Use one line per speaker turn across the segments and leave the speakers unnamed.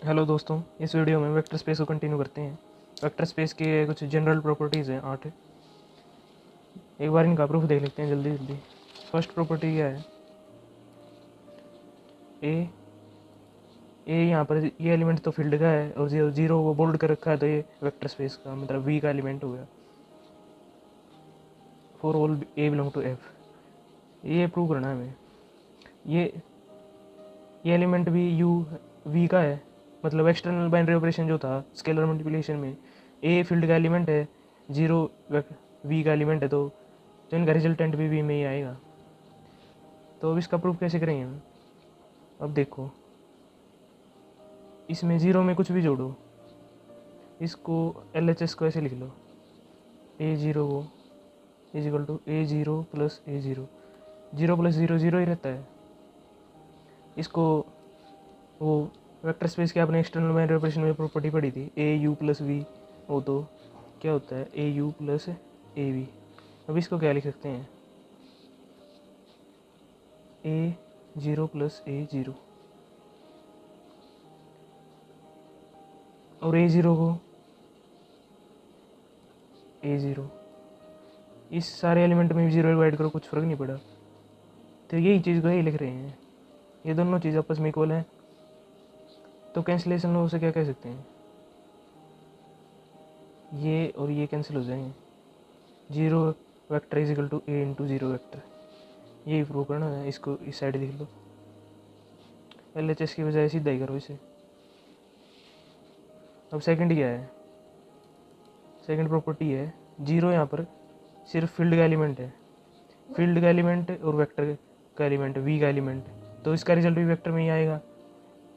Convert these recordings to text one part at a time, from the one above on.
Hello दोस्तों, इस video में वेक्टर स्पेस को कंटिन्यू करते हैं। वेक्टर स्पेस के कुछ जनरल प्रॉपर्टीज़ हैं 8। एक बार इनका प्रूफ देख लेते हैं जल्दी जल्दी। फर्स्ट प्रॉपर्टी क्या है? ए यहाँ पर ये एलिमेंट तो फील्ड का है और जीरो को बोल्ड कर रखा है, तो ये वेक्टर स्पेस का मतलब वी का एलिमेंट हो गया। For all A belong to F, ये प्रूव करना है हमें। ये एलिमेंट भी यू वी का है, मतलब एक्सटर्नल बाइनरी ऑपरेशन जो था स्केलर मल्टीप्लिकेशन में, ए फील्ड का एलिमेंट है, जीरो वी का एलिमेंट है, तो इनका रिजल्टेंट भी वी में ही आएगा। तो अब इसका प्रूफ कैसे करेंगे हम? अब देखो, इसमें ज़ीरो में कुछ भी जोड़ो, इसको LHS को ऐसे लिख लो, ए ज़ीरो को is equal to a zero plus a zero. Zero plus zero zero ही रहता है। इसको वो वेक्टर स्पेस के आपने एक्सटर्नल बाइनरी ऑपरेशन में प्रॉपर्टी पढ़ी थी, ए यू प्लस वी, वो तो क्या होता है ए यू प्लस ए वी। अब इसको क्या लिख सकते हैं? ए ज़ीरो प्लस ए ज़ीरो, और ए ज़ीरो को ए ज़ीरो, इस सारे एलिमेंट में भी ज़ीरो डिवाइड करो, कुछ फ़र्क नहीं पड़ा। तो यही चीज़ को यही लिख रहे हैं, ये दोनों चीज़ आपस में इक्वल हैं, तो कैंसिलेशन हो से क्या कह सकते हैं? ये और ये कैंसिल हो जाएंगे। Zero vector is equal to A into zero vector, यही प्रूव करना है। इसको इस साइड लिख लो, LHS की बजाय सीधा ही करो इसे। अब सेकंड क्या है? सेकंड प्रॉपर्टी है, जीरो यहाँ पर सिर्फ फील्ड का एलिमेंट है, फील्ड का एलिमेंट और वेक्टर का एलिमेंट, वी का एलिमेंट, तो इसका रिजल्ट भी वेक्टर में ही आएगा।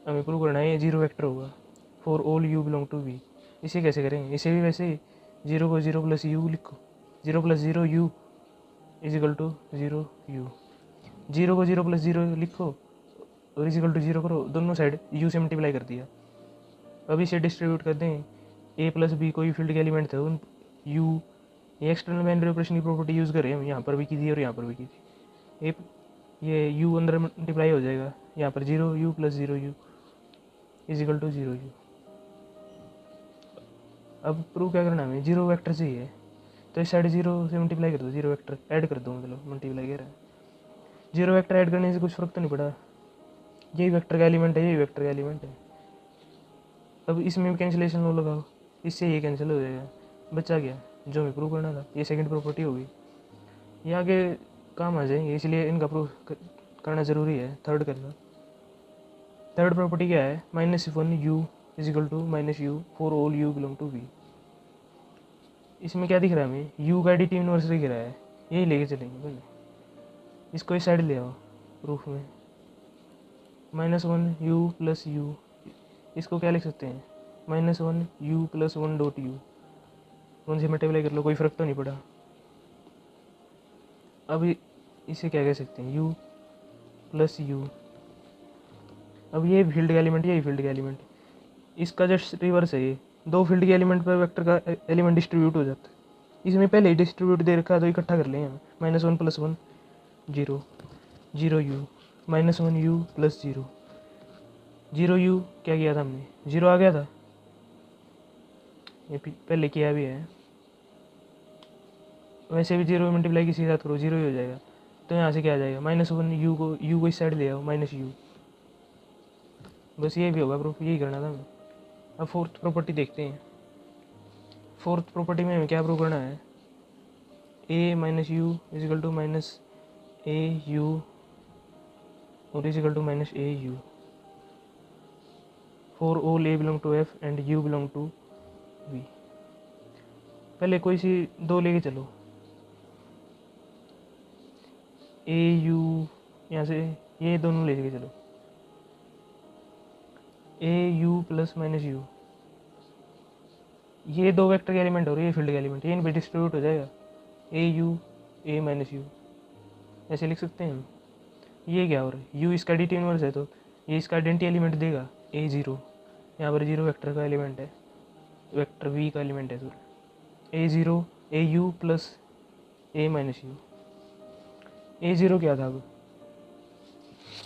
हमें प्रूव करना है ये जीरो वेक्टर होगा for all U belong to V. इसे कैसे करेंगे? इसे भी वैसे ही, जीरो को जीरो प्लस यू लिखो, zero plus zero U is equal to zero U. Zero को जीरो प्लस जीरो लिखो और इज इक्वल टू जीरो करो, दोनों साइड यू से मल्टीप्लाई कर दिया। अब इसे डिस्ट्रीब्यूट कर दें, ए प्लस बी कोई फील्ड के एलिमेंट थे, उन यू, ये एक्सटर्नल बाइनरी ऑपरेशन की प्रॉपर्टी यूज़ करें हम, यहाँ पर भी की थी और यहाँ पर भी की थी। ये यू अंदर मल्टीप्लाई हो जाएगा, यहाँ पर zero U plus zero U is equal to zero U. अब प्रूव क्या करना हमें? जीरो वेक्टर चाहिए, तो इस साइड जीरो से मल्टीप्लाई कर दो, जीरो वेक्टर ऐड कर दो, मतलब मल्टीप्लाई कर रहा है। जीरो वेक्टर ऐड करने से कुछ फ़र्क तो नहीं पड़ा, यही वेक्टर का एलिमेंट है, यही वेक्टर का एलिमेंट है। अब इसमें भी कैंसिलेशन लो लगाओ, इससे ये कैंसिल हो जाएगा, बचा गया जो हमें प्रूव करना था। ये सेकंड प्रॉपर्टी होगी, ये आगे काम आ जाएंगे, इसलिए इनका प्रूफ करना ज़रूरी है। थर्ड करना, थर्ड प्रॉपर्टी क्या है? -1 U is equal to minus U for all U belong to V. इसमें क्या दिख रहा है हमें? यू का एडिटिव इन्वर्स दिख रहा है, यही लेके चलेंगे पहले। इसको इस साइड ले आओ प्रूफ में, -1 यू प्लस यू, इसको क्या लिख सकते हैं? -1 you plus 1 dot you, one से मल्टीप्लाई कर लो, कोई फ़र्क तो नहीं पड़ा। अब इसे क्या कह सकते हैं? You plus you. अब ये फील्ड का एलिमेंट, यही फील्ड का एलिमेंट, इसका जस्ट रिवर्स है। ये दो फील्ड के एलिमेंट पर वेक्टर का एलिमेंट डिस्ट्रीब्यूट हो जाता है, इसमें पहले ही डिस्ट्रीब्यूट दे रखा है, तो इकट्ठा कर लेंगे हम। -1 plus 1 zero, zero you, -1 you plus zero, zero you क्या किया था हमने? जीरो आ गया था, ये पहले किया भी है। वैसे भी जीरो मल्टीप्लाई किसी के साथ करो जीरो ही हो जाएगा, तो यहाँ से क्या आ जाएगा? -1 यू को इस साइड ले आओ, माइनस यू। बस ये भी होगा प्रूफ, यही करना था हमें। अब फोर्थ प्रॉपर्टी देखते हैं। फोर्थ प्रॉपर्टी में हमें क्या प्रूव करना है? A minus u is equal to minus a u और is equal to minus a u for all A belong to f and u belong to v. पहले कोई सी दो लेके चलो, ए यू, यहाँ से ये दोनों लेके चलो, ए यू प्लस माइनस यू, ये दो वेक्टर के एलिमेंट और ये फील्ड का एलिमेंट, ये इन पर डिस्ट्रीब्यूट हो जाएगा, ए यू ए माइनस यू, ऐसे लिख सकते हैं हम। ये क्या हो रहा है? यू इसका एडिटिव इनवर्स है, तो ये इसका आइडेंटिटी एलिमेंट देगा, ए ज़ीरो, यहाँ पर जीरो वेक्टर का एलिमेंट है, वेक्टर वी का एलिमेंट है, sorry, A zero A u plus a minus you. A zero क्या था? अब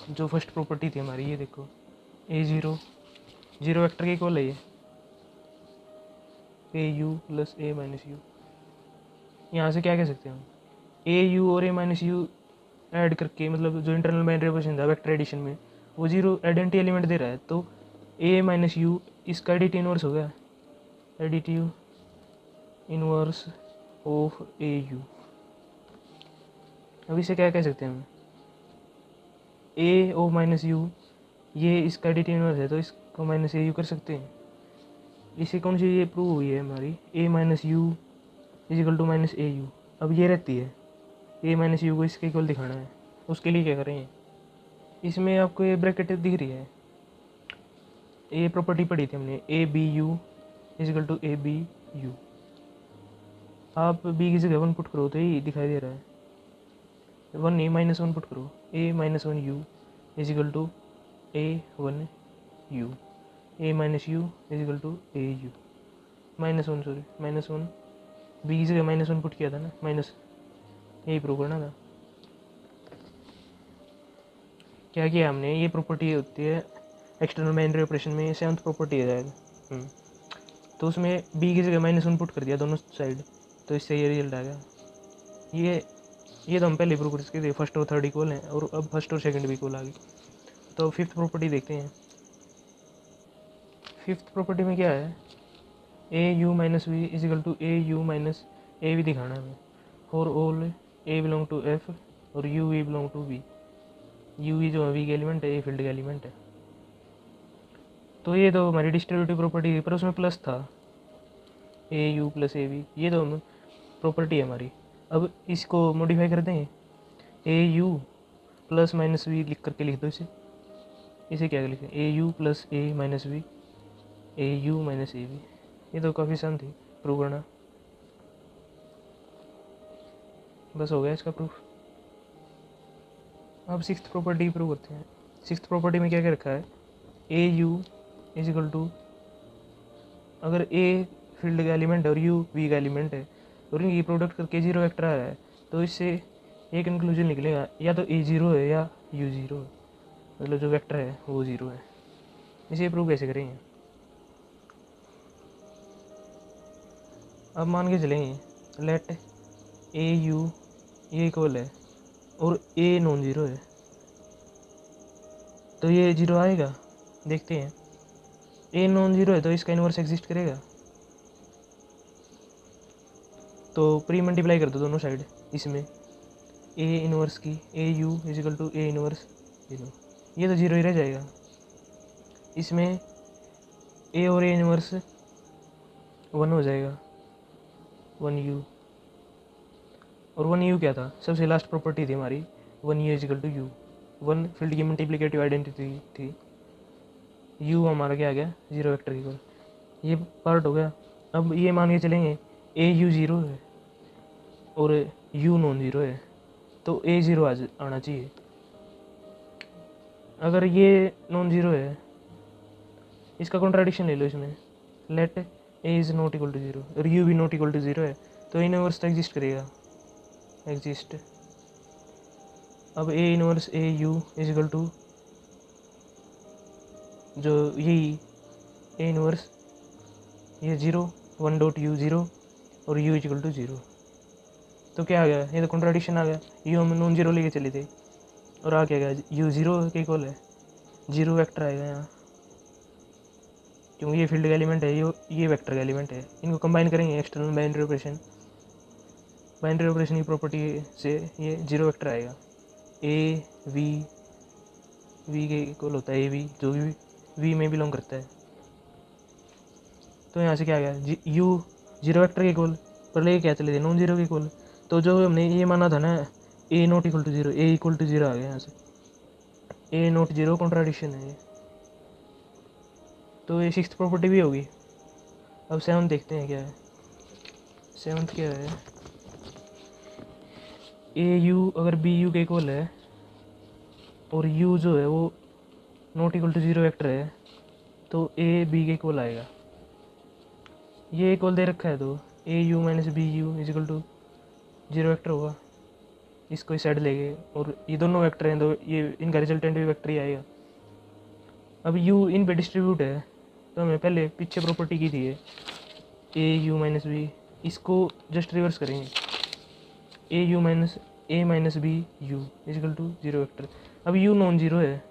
जो फर्स्ट प्रॉपर्टी थी हमारी, ये देखो, ए ज़ीरो जीरो वेक्टर के इक्वल है ये, a u plus a minus u. यहाँ से क्या कह सकते हैं हम, ए यू और ए माइनस यू ऐड करके, मतलब जो इंटरनल बाइनरी ऑपरेशन था वेक्टर एडिशन में, वो जीरो आइडेंटिटी एलिमेंट दे रहा है, तो ए माइनस यू इसका एडिटिव इनवर्स हो गया, additive inverse of A u. अब इसे क्या कह सकते हैं हम, ए ओ माइनस यू, ये इसका एडिटिव इनवर्स है, तो इसको माइनस ए यू कर सकते हैं। इसे कौन सी ये प्रूव हुई है हमारी, a minus u is equal to minus a u. अब ये रहती है, ए माइनस यू को इसके इक्वल दिखाना है, उसके लिए क्या करें, इसमें आपको ये ब्रैकेट दिख रही है, ये प्रॉपर्टी पढ़ी थी हमने, A B you is equal to A B U. आप बी की जगह 1 पुट करो तो ये दिखाई दे रहा है, 1 ए माइनस 1 पुट करो, a minus 1 you is equal to a 1 u, a minus u is equal to a u minus 1, sorry minus 1, b की जगह माइनस 1 पुट किया था ना, माइनस, यही प्रूव करना था। क्या किया हमने, ये प्रॉपर्टी होती है एक्सटर्नल बाइनरी ऑपरेशन में, 7th प्रॉपर्टी है शायद, तो उसमें बी की जगह माइनस 1 पुट कर दिया दोनों साइड, तो इससे ये रिजल्ट आ गया। ये तो हम पहले प्रूव कर चुके थे, फर्स्ट और थर्ड इक्वल हैं, और अब फर्स्ट और सेकंड भी इक्वल आ गई। तो 5th प्रॉपर्टी देखते हैं। 5th प्रॉपर्टी में क्या है, ए u minus v is equal to a u minus a v दिखाना है हमें, for all A belong to f और u v belong to v. U v जो है वी का एलिमेंट है, ए फील्ड का एलिमेंट है। तो ये तो हमारी डिस्ट्रीब्यूटिव प्रॉपर्टी थी, पर उसमें प्लस था, ए यू प्लस ए वी, ये तो प्रॉपर्टी है हमारी। अब इसको मॉडिफाई कर दें, a u plus minus v लिख करके लिख दो इसे क्या लिखें, a u plus a minus v, a u minus a v. ये तो काफ़ी आसान थी प्रूव करना, बस हो गया इसका प्रूफ। अब 6th प्रॉपर्टी प्रूव करते हैं। 6th प्रॉपर्टी में क्या क्या रखा है, ए यू इजिकल टू, अगर ए फील्ड का एलिमेंट है और यू वी का एलिमेंट है और इनकी प्रोडक्ट करके जीरो वेक्टर आ रहा है, तो इससे एक कंक्लूजन निकलेगा, या तो ए जीरो है या यू जीरो है, मतलब जो वेक्टर है वो जीरो है। इसे प्रूव कैसे करेंगे, अब मान के चलेंगे लेट ए यू ये इक्वल है और ए नॉन जीरो है, तो ये जीरो आएगा, देखते हैं। ए नॉन जीरो है तो इसका इन्वर्स एग्जिस्ट करेगा, तो प्री मल्टीप्लाई कर दो दोनों साइड इसमें, ए इन्वर्स की a you is equal to a inverse zero, ये तो जीरो ही रह जाएगा। इसमें ए और ए इन्वर्स 1 हो जाएगा, 1 यू, और 1 यू क्या था, सबसे लास्ट प्रॉपर्टी थी हमारी 1 you is equal to U, 1 field की मल्टीप्लिकेटिव आइडेंटिटी थी, यू हमारा क्या आ गया, जीरो वेक्टर की, ये पार्ट हो गया। अब ये मान के चलेंगे ए यू जीरो है और यू नॉन जीरो है, तो ए जीरो आना चाहिए। अगर ये नॉन जीरो है, इसका कॉन्ट्राडिक्शन ले लो इसमें, let A is not equal to zero और यू भी नॉट इक्वल टू जीरो है, तो इनवर्स तो एग्जिस्ट करेगा, एग्जिस्ट। अब A inverse A you is equal to जो यही ए इनवर्स ये जीरो 1 डॉट यू जीरो और यू इजिकल टू जीरो, तो क्या आ गया, ये तो कॉन्ट्राडिक्शन आ गया, यू हम नॉन जीरो लेके चले थे और आ क्या गया, यू जीरो के इक्वल है, जीरो वेक्टर आएगा यहाँ, क्योंकि ये फील्ड का एलिमेंट है, ये वेक्टर का एलिमेंट है। इनको कंबाइन करेंगे external binary operation, binary operation की प्रॉपर्टी से ये जीरो वेक्टर आएगा, ए वी के इक्वल होता है, ए वी जो भी वी में बिलोंग करता है। तो यहाँ से क्या आ गया, यू जीरो वेक्टर के इक्वल, पर ले क्या चले थे नॉन जीरो के इक्वल, तो जो हमने ये माना था ना a not equal to zero, a equal to zero आ गया यहाँ से, ए नॉट जीरो कॉन्ट्राडिक्शन है ये, तो ये 6th प्रॉपर्टी भी होगी। अब 7th देखते हैं क्या है, 7th क्या है, ए यू अगर बी यू के इक्वल है और यू जो है वो not equal to zero vector है, तो ए बी के इक्वल आएगा। ये इक्वल दे रखा है तो a u minus b you is equal to zero vector होगा, इसको इस साइड लेंगे और ये दोनों वेक्टर हैं तो ये इनका रिजल्टेंट भी वेक्टर ही आएगा। अब यू इन पे डिस्ट्रीब्यूट है तो हमें पहले पीछे प्रॉपर्टी की थी ए यू माइनस बी, इसको जस्ट रिवर्स करेंगे, a u minus a minus b you is equal to zero vector. अब यू नॉन जीरो है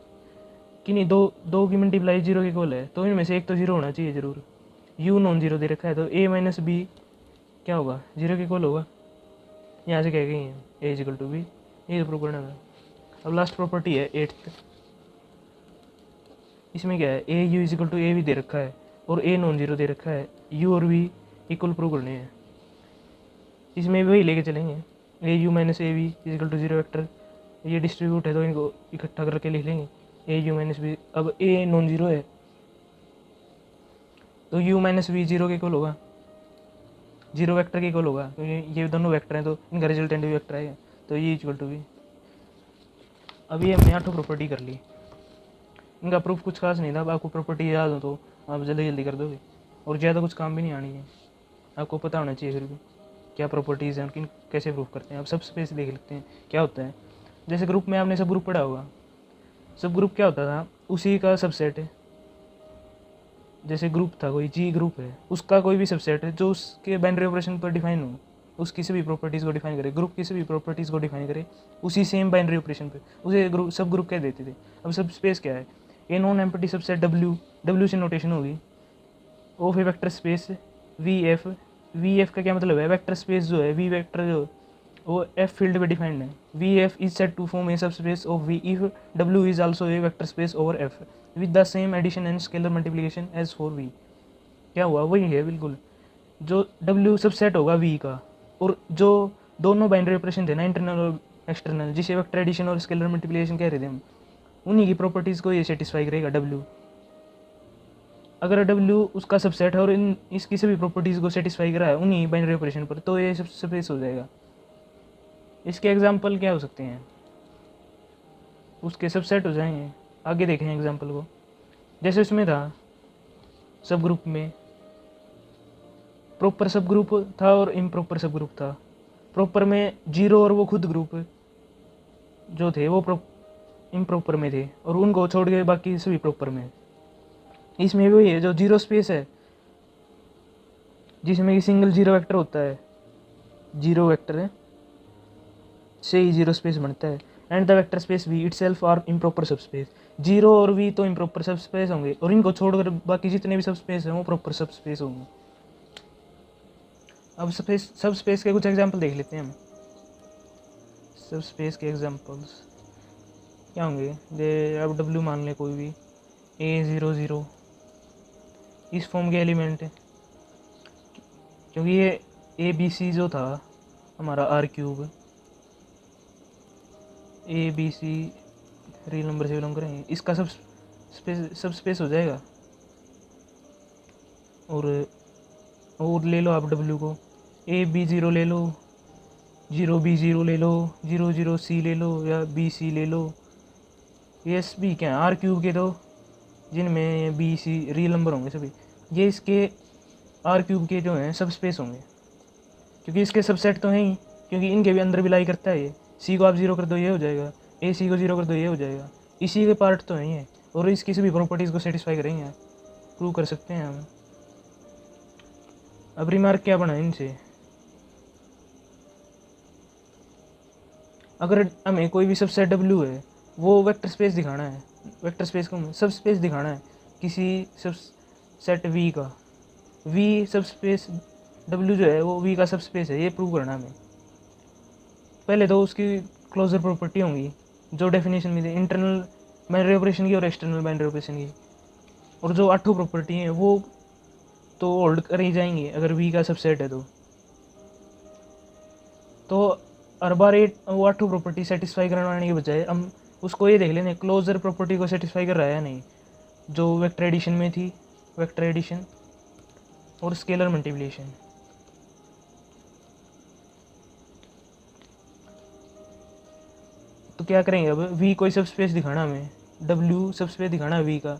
कि नहीं, दो की मल्टीप्लाई जीरो के इक्वल है, तो इनमें से एक तो जीरो होना चाहिए ज़रूर। यू नॉन जीरो दे रखा है तो ए माइनस बी क्या होगा, जीरो के इक्वल होगा। यहाँ से कह गई है ए इजिकल टू बी, ये प्रूव करना था। अब लास्ट प्रॉपर्टी है 8th, इसमें क्या है, ए यू इजिकल टू ए भी दे रखा है और ए नॉन जीरो दे रखा है, यू और वी इक्वल प्रूव करने हैं। इसमें भी वही लेके चलेंगे, a u minus a v is equal to zero vector, ये डिस्ट्रीब्यूट है तो इनको इकट्ठा करके लिख लेंगे ए यू माइनस बी। अब ए नॉन जीरो है तो यू माइनस वी जीरो के इक्वल होगा, जीरो वेक्टर के इक्वल होगा, क्योंकि ये दोनों वेक्टर हैं तो इनका रिजल्टेंट भी वेक्टर है, तो ये इक्वल टू वी। अब ये हमने 8 प्रॉपर्टी कर ली, इनका प्रूफ कुछ खास नहीं था। अब आपको प्रॉपर्टी याद हो तो आप जल्दी जल्दी कर दोगे और ज़्यादा कुछ काम भी नहीं आनी है, आपको पता होना चाहिए फिर भी क्या प्रॉपर्टीज़ हैं उनकी, कैसे प्रूफ करते हैं। अब सब स्पेस देख लेते हैं क्या होता है। जैसे ग्रुप में आपने सब ग्रुप पढ़ा होगा, सब ग्रुप क्या होता था, उसी का सबसेट है। जैसे ग्रुप था कोई जी ग्रुप है, उसका कोई भी सबसेट है जो उसके बाइनरी ऑपरेशन पर डिफाइन हो, उसकी सभी प्रॉपर्टीज़ को डिफाइन करे, ग्रुप की सभी प्रॉपर्टीज़ को डिफाइन करे उसी सेम बाइनरी ऑपरेशन पे, उसे ग्रुप सब ग्रुप कह देते थे। अब सब स्पेस क्या है, a non empty subset W से नोटेशन होगी, of A vector space V F का क्या मतलब है, वेक्टर स्पेस जो है वी वेक्टर जो वो एफ फील्ड पे डिफाइंड है। V f is said to form a subspace of v if डब्ल्यू is also a vector space over f with the same addition and scalar multiplication as for v. क्या हुआ, वही है बिल्कुल, जो W subset होगा we का, और जो दोनों बाइनरी ऑपरेशन थे ना, इंटरनल और एक्सटर्नल, जिसे वेक्टर एडिशन और स्केलर मल्टीप्लिकेशन कह रहे थे हम, उन्हीं की प्रॉपर्टीज़ को ये सेटिस्फाई करेगा डब्ल्यू। अगर डब्ल्यू उसका सबसेट है और इन इसकी सभी प्रॉपर्टीज़ को सेटिस्फाई करा है उन्हीं बाइनरी ऑपरेशन पर, तो ये सब स्पेस हो जाएगा। इसके एग्जांपल क्या हो सकते हैं, उसके सबसेट हो जाएंगे, आगे देखें एग्जांपल को। जैसे उसमें था सब ग्रुप में प्रॉपर सब ग्रुप था और इम्प्रॉपर सब ग्रुप था। प्रॉपर में जीरो और वो खुद ग्रुप जो थे वो इम्प्रॉपर में थे और उनको छोड़ के बाकी सभी प्रॉपर में। इसमें भी वही है, जो जीरो स्पेस है जिसमें कि सिंगल जीरो वेक्टर होता है, जीरो वेक्टर है से ही जीरो स्पेस बनता है, and the vector space V itself are improper sub space. Zero और वी तो इम्प्रॉपर सब स्पेस होंगे और इनको छोड़कर बाकी जितने भी सब स्पेस हैं वो प्रॉपर सब स्पेस होंगे। अब सब स्पेस के कुछ एग्जांपल देख लेते हैं हम। सब स्पेस के एग्जांपल्स क्या होंगे, जे अब डब्ल्यू मान लें कोई भी, A00 इस फॉर्म के एलिमेंट है, क्योंकि ये ABC जो था हमारा R³ ABC रियल नंबर से बिलोंग करेंगे, इसका सब स्पेस हो जाएगा। और ले लो आप W को, AB0 ले लो, 0B0 ले लो, 00C ले लो या BC ले लो। ये SB क्या है, R³ के तो जिनमें BC रियल नंबर होंगे सभी, ये इसके R³ के जो हैं सब स्पेस होंगे, क्योंकि इसके सबसेट तो हैं ही, क्योंकि इनके भी अंदर भी लाई करता है ये। C को आप 0 कर दो ये हो जाएगा, AC को 0 कर दो ये हो जाएगा, इसी के पार्ट तो नहीं है और इसकी सभी प्रॉपर्टीज़ को सेटिस्फाई करेंगे, प्रूव कर सकते हैं हम। अब रिमार्क क्या बना इनसे, अगर हमें कोई भी सबसेट W है वो वेक्टर स्पेस दिखाना है, वेक्टर स्पेस को सब स्पेस दिखाना है किसी सब सेट V का, V सब स्पेस W जो है वो V का सब स्पेस है, ये प्रूव करना हमें। पहले तो उसकी क्लोजर प्रॉपर्टी होंगी जो डेफिनेशन में थी, इंटरनल बाइनरी ऑपरेशन की और एक्सटर्नल बाइनरी ऑपरेशन की, और जो 8 प्रॉपर्टी हैं वो तो होल्ड कर ही जाएंगी अगर V का सबसेट है तो हर बार वो 8 प्रॉपर्टी सेटिस्फाई करवाने के बजाय हम उसको ये देख लेने क्लोजर प्रॉपर्टी को सेटिस्फाई कर रहा है या नहीं, जो वेक्टर एडिशन में थी, वेक्टर एडिशन और स्केलर मल्टीप्लिकेशन। तो क्या करेंगे, अब V कोई सब स्पेस दिखाना हमें, W सब स्पेस दिखाना है V का,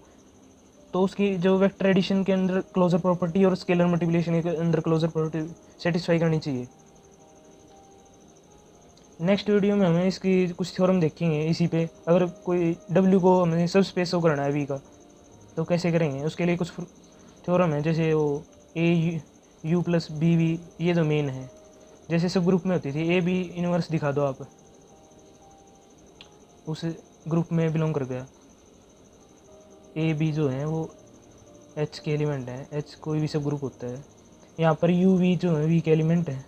तो उसकी जो वेक्टर एडिशन के अंदर क्लोजर प्रॉपर्टी और स्केलर मल्टीप्लिकेशन के अंदर क्लोजर प्रॉपर्टी सेटिस्फाई करनी चाहिए। नेक्स्ट वीडियो में हमें इसकी कुछ थ्योरम देखेंगे इसी पे, अगर कोई W को हमें सब स्पेस शो करना है V का तो कैसे करेंगे, उसके लिए कुछ थ्योरम है, जैसे वो ए यू प्लस बी वी, ये जो मेन है, जैसे सब ग्रुप में होती थी। ए बी इनवर्स दिखा दो आप, उस ग्रुप में बिलोंग कर गया। ए बी जो है वो एच के एलिमेंट है, एच कोई भी सब ग्रुप होता है। यहाँ पर यू वी जो है वी के एलिमेंट है,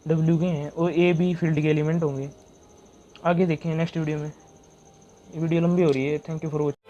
डब्ल्यू के हैं, और ए बी फील्ड के एलिमेंट होंगे। आगे देखें नेक्स्ट वीडियो में। वीडियो लंबी हो रही है। Thank you for watching.